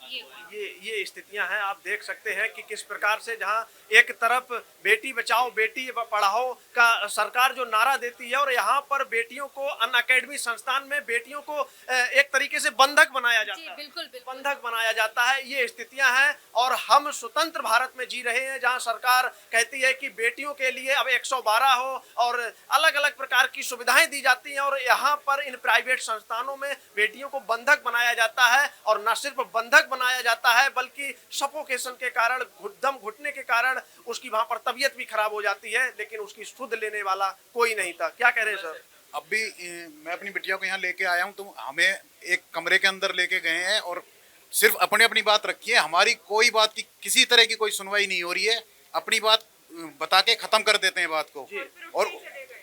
S2: ये स्थितियां हैं। आप देख सकते हैं कि किस प्रकार से जहां एक तरफ बेटी बचाओ बेटी पढ़ाओ का सरकार जो नारा देती है, और यहाँ पर बेटियों को अनअकैडमी संस्थान में बेटियों को एक तरीके से बंधक बनाया जाता है।
S7: बिल्कुल
S2: बंधक बनाया जाता है। ये स्थितियां हैं और हम स्वतंत्र भारत में जी रहे हैं, जहां सरकार कहती है कि बेटियों के लिए अब 112 हो और अलग अलग प्रकार की सुविधाएं दी जाती हैं, और यहाँ पर इन प्राइवेट संस्थानों में बेटियों को बंधक बनाया जाता है। और न सिर्फ बंधक बनाया जाता है बल्कि सफोकेशन के कारण, दम घुटने के कारण उसकी वहां पर तबीयत भी खराब हो जाती है, लेकिन उसकी सुध लेने वाला कोई नहीं था। क्या कह रहे हैं सर?
S11: अब भी मैं अपनी बिटिया को यहाँ लेके आया हूँ, तो हमें एक कमरे के अंदर लेके गए हैं और सिर्फ अपनी बात रखी है, हमारी कोई बात की किसी तरह की कोई सुनवाई नहीं हो रही है। अपनी बात बता के खत्म कर देते हैं बात को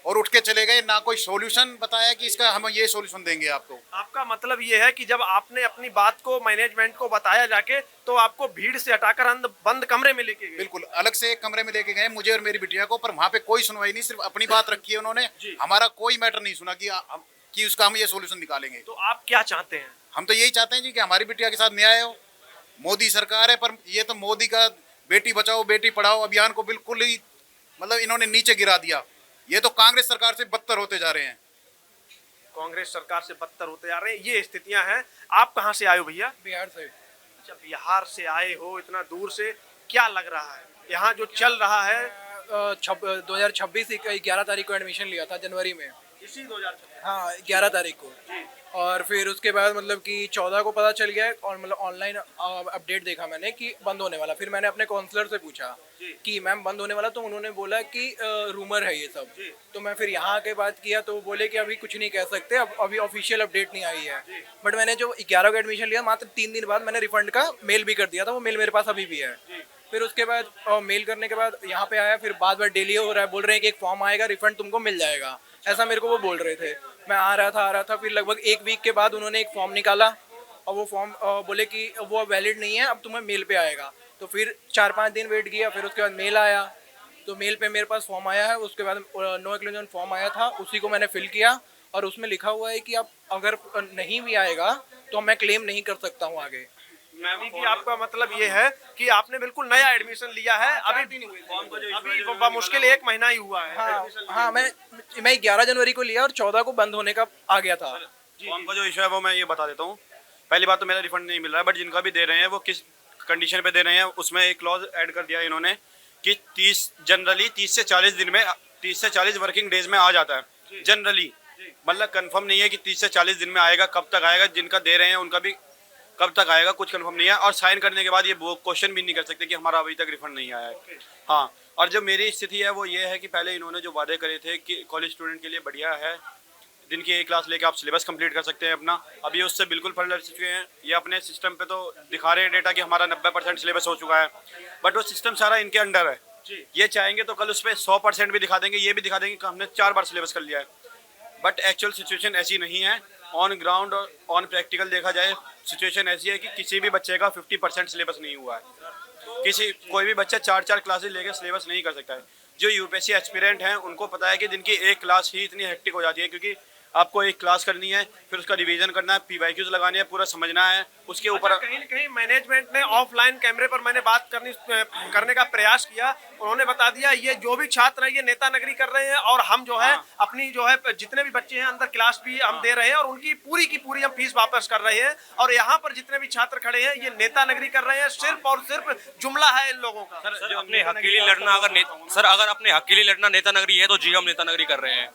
S11: और उठ के चले गए, ना कोई सॉल्यूशन बताया कि इसका हम ये सॉल्यूशन देंगे आपको।
S2: आपका मतलब ये है कि जब आपने अपनी बात को मैनेजमेंट को बताया जाके, तो आपको भीड़ से हटाकर बंद कमरे में लेके गए?
S11: बिल्कुल, अलग से एक कमरे में लेके गए मुझे और मेरी बिटिया को, पर वहाँ पे कोई सुनवाई नहीं, सिर्फ अपनी बात रखी है उन्होंने, हमारा कोई मैटर नहीं सुना कि उसका हम ये सॉल्यूशन निकालेंगे।
S2: तो आप क्या चाहते हैं?
S11: हम तो यही चाहते हैं जी कि हमारी बिटिया के साथ न्याय हो। मोदी सरकार है, पर ये तो मोदी का बेटी बचाओ बेटी पढ़ाओ अभियान को बिल्कुल ही मतलब इन्होंने नीचे गिरा दिया। ये तो कांग्रेस सरकार से बदतर होते जा रहे हैं।
S2: कांग्रेस सरकार से बदतर होते जा रहे हैं, ये स्थितियां हैं। आप कहाँ से आए हो भैया?
S9: बिहार से।
S2: अच्छा, बिहार से आए हो इतना दूर से, क्या लग रहा है यहाँ जो चल रहा है?
S9: 2026 11 तारीख को एडमिशन लिया था, जनवरी में।
S2: इसी 2026?
S9: हाँ, 11 तारीख को। और फिर उसके बाद मतलब कि 14 को पता चल गया और मतलब ऑनलाइन अपडेट देखा मैंने कि बंद होने वाला। फिर मैंने अपने काउंसलर से पूछा कि मैम बंद होने वाला, तो उन्होंने बोला कि रूमर है ये सब। तो मैं फिर यहाँ आके बात किया तो बोले कि अभी कुछ नहीं कह सकते, अब अभी ऑफिशियल अपडेट नहीं आई है। बट मैंने जो 11 को एडमिशन लिया, मात्र 3 दिन बाद मैंने रिफंड का मेल भी कर दिया था, वो मेल मेरे पास अभी भी है। फिर उसके बाद मेल करने के बाद यहाँ पे आया, फिर बार डिले हो रहा है, बोल रहे हैं कि एक फॉर्म आएगा, रिफंड तुमको मिल जाएगा, ऐसा मेरे को वो बोल रहे थे। मैं आ रहा था, फिर लगभग 1 वीक के बाद उन्होंने एक फॉर्म निकाला और वो फॉर्म बोले कि वो वैलिड नहीं है, अब तुम्हें मेल पे आएगा। तो फिर 4-5 दिन वेट किया, फिर उसके बाद मेल आया, तो मेल पे मेरे पास फॉर्म आया है। उसके बाद नो एक्सक्लूजन फॉर्म आया था, उसी को मैंने फिल किया और उसमें लिखा हुआ है कि आप अगर नहीं भी आएगा तो मैं क्लेम नहीं कर सकता हूँ आगे।
S2: यानी कि आपका मतलब ये है कि आपने बिल्कुल नया एडमिशन लिया है, अभी मुश्किल 1 महीना ही हुआ है।
S9: हाँ, मैं 11 जनवरी को लिया और 14 को बंद होने का आ गया था।
S10: फॉर्म का जो इशू है वो मैं ये बता देता हूँ। पहली बात तो मेरा रिफंड नहीं मिल रहा है, बट जिनका भी दे रहे हैं वो किस कंडीशन पे दे रहे हैं, उसमें एक क्लॉज ऐड कर दिया इन्होंने कि 30 से 40 वर्किंग डेज में आ जाता है जनरली। मतलब कंफर्म नहीं है कि 30 से 40 दिन में आएगा, कब तक आएगा, जिनका दे रहे हैं उनका भी कब तक आएगा कुछ कंफर्म नहीं है। और साइन करने के बाद ये क्वेश्चन भी नहीं कर सकते कि हमारा अभी तक रिफंड नहीं आया है। हाँ, और जो मेरी स्थिति है वो ये है कि पहले इन्होंने जो वादे करे थे कि कॉलेज स्टूडेंट के लिए बढ़िया है, दिन की 1 क्लास लेके आप सिलेबस कंप्लीट कर सकते हैं अपना, अभी उससे बिल्कुल पलट चुके हैं। ये अपने सिस्टम पे तो दिखा रहे हैं डेटा कि हमारा 90% सिलेबस हो चुका है, बट वो सिस्टम सारा इनके अंडर है। ये चाहेंगे तो कल उस पर 100% भी दिखा देंगे, ये भी दिखा देंगे कि हमने 4 बार सिलेबस कर लिया है, बट एक्चुअल सिचुएशन ऐसी नहीं है। ऑन ग्राउंड और ऑन प्रैक्टिकल देखा जाए सिचुएशन ऐसी है कि किसी भी बच्चे का 50% सिलेबस नहीं हुआ है। कोई भी बच्चा 4 क्लासेस लेके सिलेबस नहीं कर सकता है। जो यूपीएससी एस्पिरेंट हैं उनको पता है कि दिन की 1 क्लास ही इतनी हेक्टिक हो जाती है, क्योंकि आपको 1 क्लास करनी है, फिर उसका रिवीजन करना है, पीवाईक्यूज लगाने हैं, पूरा समझना है, उसके ऊपर
S2: कहीं न कहीं मैनेजमेंट ने ऑफलाइन कैमरे पर मैंने बात करने का प्रयास किया, उन्होंने बता दिया ये जो भी छात्र हैं ये नेता नगरी कर रहे हैं और हम जो है अपनी जो है जितने भी बच्चे हैं अंदर क्लास भी हम दे रहे हैं और उनकी पूरी की पूरी हम फीस वापस कर रहे हैं, और यहाँ पर जितने भी छात्र खड़े हैं ये नेता नगरी कर रहे हैं, सिर्फ और सिर्फ जुमला है इन लोगों का।
S14: सर अपने हक के लिए लड़ना अगर अपने हक के लिए लड़ना नेता नगरी है तो जी हम नेता नगरी कर रहे हैं।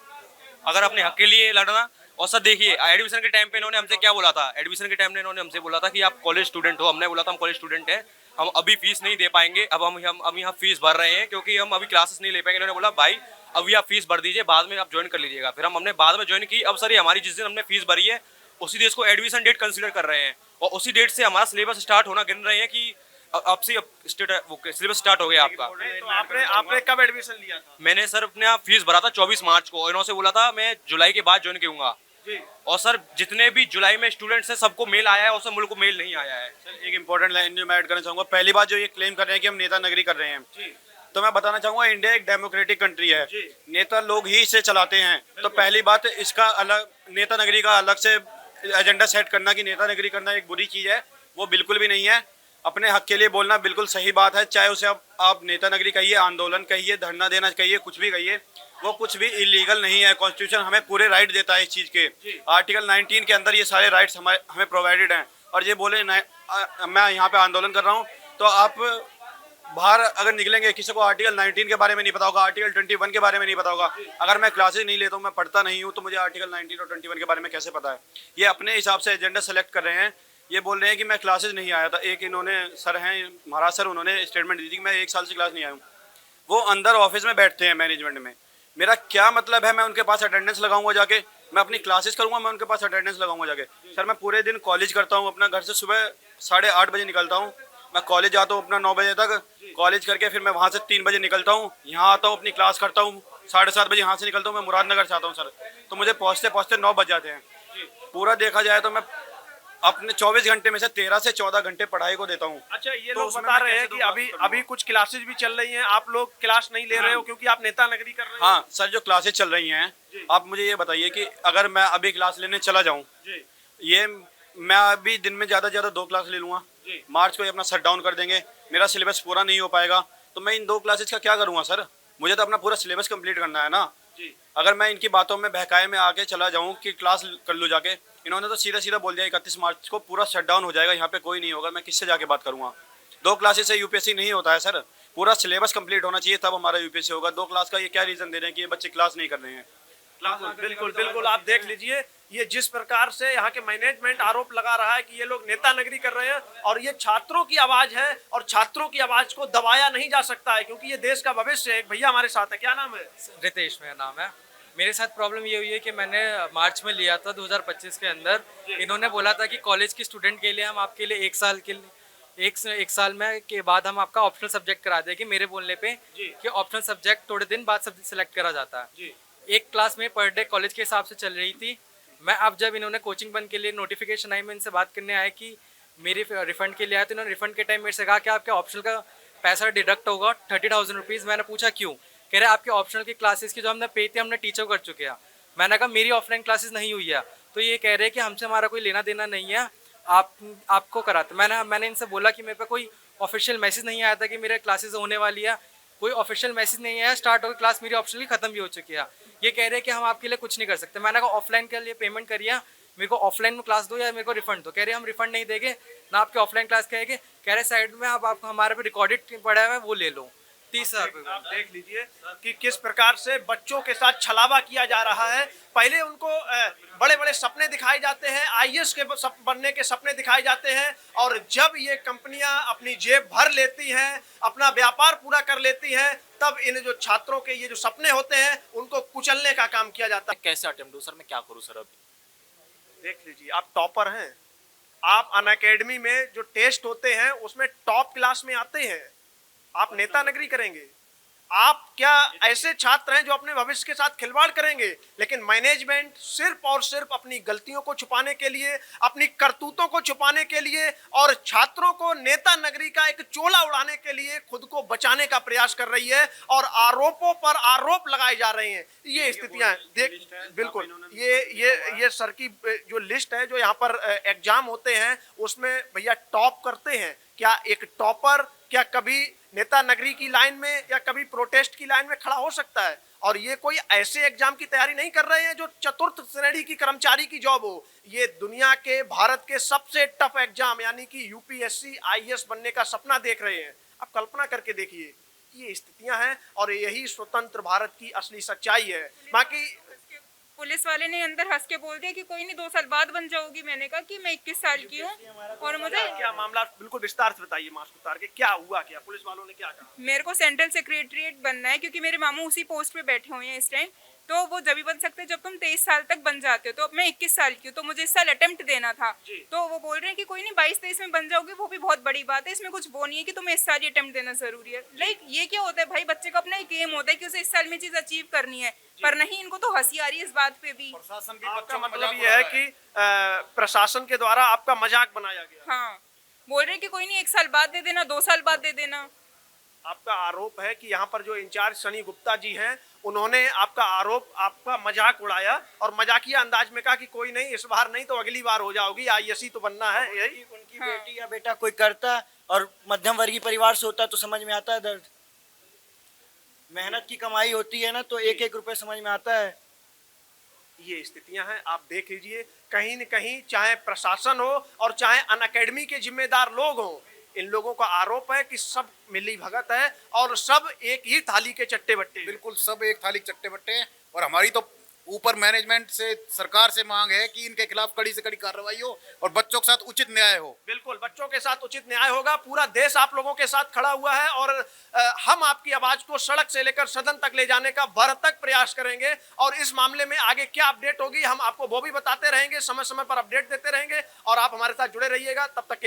S14: अगर अपने हक के लिए लड़ना, और सर देखिए एडमिशन के टाइम पे इन्होंने हमसे क्या बोला था, एडमिशन के टाइम में इन्होंने हमसे बोला था कि आप कॉलेज स्टूडेंट हो, हमने बोला था हम कॉलेज स्टूडेंट हैं, हम अभी फीस नहीं दे पाएंगे, अब हम यहाँ फीस भर रहे हैं क्योंकि हम अभी क्लासेस नहीं ले पाएंगे। इन्होंने बोला भाई अभी आप फीस भर दीजिए, बाद में आप ज्वाइन कर लीजिएगा। फिर हमने बाद में ज्वाइन की। अब सर ये हमारी जिस दिन हमने फीस भरी है उसी डेट को एडमिशन डेट कंसिडर कर रहे हैं और उसी डेट से हमारा सिलेबस स्टार्ट होना गिन रहे हैं कि अब से सिलेबस स्टार्ट हो गया आपका।
S2: तो आपने कब एडमिशन लिया था?
S14: मैंने सर अपने फीस भरा था 24 मार्च को, इन्होंने बोला था मैं जुलाई के बाद ज्वाइन करूंगा। और सर जितने भी जुलाई में स्टूडेंट्स हैं सबको मेल आया है और सब मुल्क को मेल नहीं आया है।
S10: सर एक इंपॉर्टेंट लाइन जो मैं ऐड करना चाहूँगा, पहली बात जो ये क्लेम कर रहे हैं कि हम नेता नगरी कर रहे हैं, तो मैं बताना चाहूँगा इंडिया एक डेमोक्रेटिक कंट्री है, नेता लोग ही इसे चलाते हैं। तो पहली बात इसका अलग नेता नगरी का अलग से एजेंडा सेट करना कि नेता नगरी करना एक बुरी चीज़ है, वो बिल्कुल भी नहीं है। अपने हक के लिए बोलना बिल्कुल सही बात है, चाहे उसे आप नेता नगरी कहिए, आंदोलन कहिए, धरना देना कहिए, कुछ भी कहिए, वो कुछ भी इलीगल नहीं है। कॉन्स्टिट्यूशन हमें पूरे राइट देता है इस चीज़ के। आर्टिकल 19 के अंदर ये सारे राइट्स हमें प्रोवाइडेड हैं। और ये बोले मैं यहाँ पे आंदोलन कर रहा हूँ, तो आप बाहर अगर निकलेंगे किसी को आर्टिकल 19 के बारे में नहीं पता होगा, आर्टिकल 21 के बारे में नहीं पता होगा। अगर मैं क्लासेज नहीं लेता हूँ, मैं पढ़ता नहीं हूँ, तो मुझे आर्टिकल 19 और 21 के बारे में कैसे पता है? ये अपने हिसाब से एजेंडा सेलेक्ट कर रहे हैं। ये बोल रहे हैं कि मैं क्लासेज नहीं आया था। एक इन्होंने सर हैं महाराज सर, उन्होंने स्टेटमेंट दी थी कि मैं 1 साल से क्लास नहीं आया हूँ। वो अंदर ऑफिस में बैठते हैं मैनेजमेंट में। मेरा क्या मतलब है मैं उनके पास अटेंडेंस लगाऊंगा जाके? मैं अपनी क्लासेस करूंगा, मैं उनके पास अटेंडेंस लगाऊंगा जाके? सर मैं पूरे दिन कॉलेज करता हूँ, अपना घर से सुबह 8:30 बजे निकलता हूँ, मैं कॉलेज जाता हूँ अपना 9 बजे तक, कॉलेज करके फिर मैं वहाँ से 3 बजे निकलता हूँ, यहाँ आता हूँ, अपनी क्लास करता हूँ, 7:30 बजे यहाँ से निकलता हूँ, मैं मुरादनगर से आता हूँ सर, तो मुझे पहुँचते 9 बज जाते हैं। पूरा देखा जाए तो मैं अपने 24 घंटे में से 13 से 14 घंटे पढ़ाई को देता हूँ।
S2: अच्छा, ये लोग बता रहे हैं कि अभी कुछ क्लासेस भी चल रही हैं, आप लोग क्लास नहीं ले रहे हो क्योंकि आप नेता नगरी कर रहे हो।
S10: हाँ सर, जो क्लासेस चल रही हैं, आप मुझे ये बताइए कि अगर मैं अभी क्लास लेने चला जाऊँ, ये मैं अभी दिन में ज़्यादा से ज़्यादा 2 क्लास ले लूँगा, मार्च को अपना शट डाउन कर देंगे, मेरा सिलेबस पूरा नहीं हो पाएगा, तो मैं इन 2 क्लासेस का क्या करूँगा सर? मुझे तो अपना पूरा सिलेबस कंप्लीट करना है ना। अगर मैं इनकी बातों में बहकाए में आके चला जाऊँ कि क्लास कर लूँ जाके, इन्होंने तो सीधा सीधा बोल दिया 31 मार्च को पूरा शट डाउन हो जाएगा, यहाँ पे कोई नहीं होगा। मैं किससे जाके बात करूँगा? 2 क्लासेस से यूपीएससी नहीं होता है सर, पूरा सिलेबस कंप्लीट होना चाहिए तब हमारा यूपीएससी होगा। 2 क्लास का ये क्या रीज़न दे रहे हैं कि ये बच्चे क्लास नहीं कर रहे हैं?
S2: बिल्कुल बिल्कुल आप देख लीजिए ये जिस प्रकार से यहाँ के मैनेजमेंट आरोप लगा रहा है कि ये लोग नेता नगरी कर रहे हैं और ये छात्रों की आवाज है और छात्रों की आवाज को दबाया नहीं जा सकता है क्योंकि ये देश का भविष्य है। एक भैया हमारे साथ है, क्या नाम है?
S15: रितेश मेरा नाम है। मेरे साथ प्रॉब्लम ये हुई है कि मैंने मार्च में लिया था 2025 के अंदर। इन्होंने बोला था कि कॉलेज के स्टूडेंट के लिए हम आपके लिए एक साल में के बाद हम आपका ऑप्शनल सब्जेक्ट करा देंगे, मेरे बोलने पे कि ऑप्शनल सब्जेक्ट थोड़े दिन बाद सिलेक्ट करा जाता है। एक क्लास में पर डे कॉलेज के हिसाब से चल रही थी। मैं अब जब इन्होंने कोचिंग बंद के लिए नोटिफिकेशन आई, मैं इनसे बात करने आया कि मेरे रिफंड के लिए आया, तो इन्होंने रिफंड के टाइम मेरे से कहा कि आपके ऑप्शनल का पैसा डिडक्ट होगा 30,000 रुपीज़। मैंने पूछा क्यों? कह रहे आपके ऑप्शनल की क्लासेस की जो हमने पे थी हमने टीचर कर चुके हैं। मैंने कहा मेरी ऑफलाइन क्लासेस नहीं हुई है, तो ये कह रहे हैं कि हमसे हमारा कोई लेना देना नहीं है, आपको कराते। मैंने इनसे बोला कि मेरे पे कोई ऑफिशियल मैसेज नहीं आया था कि मेरे क्लासेस होने वाली है, कोई ऑफिशियल मैसेज नहीं आया, स्टार्ट होकर क्लास मेरी ऑप्शनली खत्म भी हो चुकी है। ये कह रहे हैं कि हम आपके लिए कुछ नहीं कर सकते। मैंने कहा ऑफलाइन के लिए पेमेंट करिए, मेरे को ऑफलाइन में क्लास दो या मेरे को रिफंड दो। कह रहे हम रिफंड नहीं देंगे ना आपके ऑफलाइन क्लास कहेंगे। कह रहे साइड में आप हमारे पे रिकॉर्डेड पड़ा है वो ले लो 30,000 रुपये।
S2: आप देख लीजिए कि किस प्रकार से बच्चों के साथ छलावा किया जा रहा है। पहले उनको बड़े बड़े सपने दिखाए जाते हैं, आईएएस के बनने के सपने दिखाए जाते हैं और जब ये कंपनियां अपनी जेब भर लेती हैं, अपना व्यापार पूरा कर लेती हैं, तब इन जो छात्रों के ये जो सपने होते हैं उनको कुचलने का काम किया जाता है।
S5: कैसे अटेम्प्ट दूं सर, मैं क्या करूं सर? अभी
S2: देख लीजिए आप टॉपर हैं, आप अनअकैडमी में जो टेस्ट होते हैं उसमें टॉप क्लास में आते हैं, आप नेता नगरी करेंगे। आप क्या ऐसे छात्र हैं जो अपने भविष्य के साथ खिलवाड़ करेंगे? लेकिन मैनेजमेंट सिर्फ और सिर्फ अपनी गलतियों को छुपाने के लिए, अपनी करतूतों को छुपाने के लिए और छात्रों को नेता नगरी का एक चोला उड़ाने के लिए खुद को बचाने का प्रयास कर रही है और आरोपों पर आरोप लगाए जा रहे हैं। ये स्थितियां देख बिल्कुल ये सर की जो लिस्ट है जो यहाँ पर एग्जाम होते हैं उसमें भैया टॉप करते हैं। क्या एक टॉपर क्या कभी नेता नगरी की लाइन में या कभी प्रोटेस्ट की लाइन में खड़ा हो सकता है? और ये कोई ऐसे एग्जाम की तैयारी नहीं कर रहे हैं जो चतुर्थ श्रेणी की कर्मचारी की जॉब हो। ये दुनिया के भारत के सबसे टफ एग्जाम यानी कि यूपीएससी आईएएस बनने का सपना देख रहे हैं। अब कल्पना करके देखिए, ये स्थितियां हैं और यही स्वतंत्र भारत की असली सच्चाई है। बाकी
S12: पुलिस वाले ने अंदर हंस के बोल दिया कि कोई नहीं 2 साल बाद बन जाओगी। मैंने कहा कि मैं 21 साल की हूँ और मुझे
S2: क्या मामला बिल्कुल विस्तार से बताइए, मास्क उतार के क्या हुआ, क्या पुलिस वालों ने क्या कहा?
S12: मेरे को सेंट्रल सेक्रेटरीट बनना है क्योंकि मेरे मामू उसी पोस्ट पे बैठे हुए हैं इस टाइम, तो वो जब भी बन सकते हैं जब तुम 23 साल तक बन जाते हो। तो अब मैं 21 साल की हूँ तो मुझे इस साल अटेम्प्ट देना था, तो वो बोल रहे हैं कि कोई नहीं 22-23 में बन जाओगे, वो भी बहुत बड़ी बात है, इसमें कुछ वो नहीं है कि तुम्हें इस साल ही अटेम्प्ट देना जरूरी है। लाइक ये क्या होता है भाई, बच्चे का अपना एक एम होता है कि उसे इस साल में चीज अचीव करनी है, पर नहीं, इनको तो हंसी आ रही है इस बात पे भी।
S11: प्रशासन भी
S2: आपका मतलब ये है कि प्रशासन के द्वारा आपका मजाक बनाया गया?
S12: हाँ, बोल रहे हैं कि कोई नहीं 1 साल बाद दे देना, 2 साल बाद दे देना।
S2: आपका आरोप है कि यहाँ पर जो इंचार्ज सनी गुप्ता जी हैं उन्होंने आपका मजाक उड़ाया और मजाकिया अंदाज में कहा कि कोई नहीं, इस बार नहीं तो अगली बार हो जाओगी, आईएएस तो बनना है। यही
S16: उनकी बेटी या बेटा कोई करता और मध्यम वर्गीय परिवार से होता तो समझ में आता है दर्द। मेहनत की कमाई होती है ना तो एक एक रुपए समझ में आता है।
S2: ये स्थितियां हैं, आप देख लीजिए कहीं न कहीं चाहे प्रशासन हो और चाहे अनअकैडमी के जिम्मेदार लोग हों, इन लोगों का आरोप है कि सब मिली भगत है और सब एक ही थाली के चट्टे बट्टे।
S11: बिल्कुल सब एक थाली के चट्टे बट्टे हैं और हमारी तो ऊपर मैनेजमेंट से, सरकार से मांग है कि इनके खिलाफ कड़ी से कड़ी कार्रवाई हो और बच्चों के साथ उचित न्याय हो।
S2: बिल्कुल बच्चों के साथ उचित न्याय होगा। पूरा देश आप लोगों के साथ खड़ा हुआ है और हम आपकी आवाज को सड़क से लेकर सदन तक ले जाने का भरसक प्रयास करेंगे और इस मामले में आगे क्या अपडेट होगी हम आपको वो भी बताते रहेंगे, समय समय पर अपडेट देते रहेंगे और आप हमारे साथ जुड़े रहिएगा। तब तक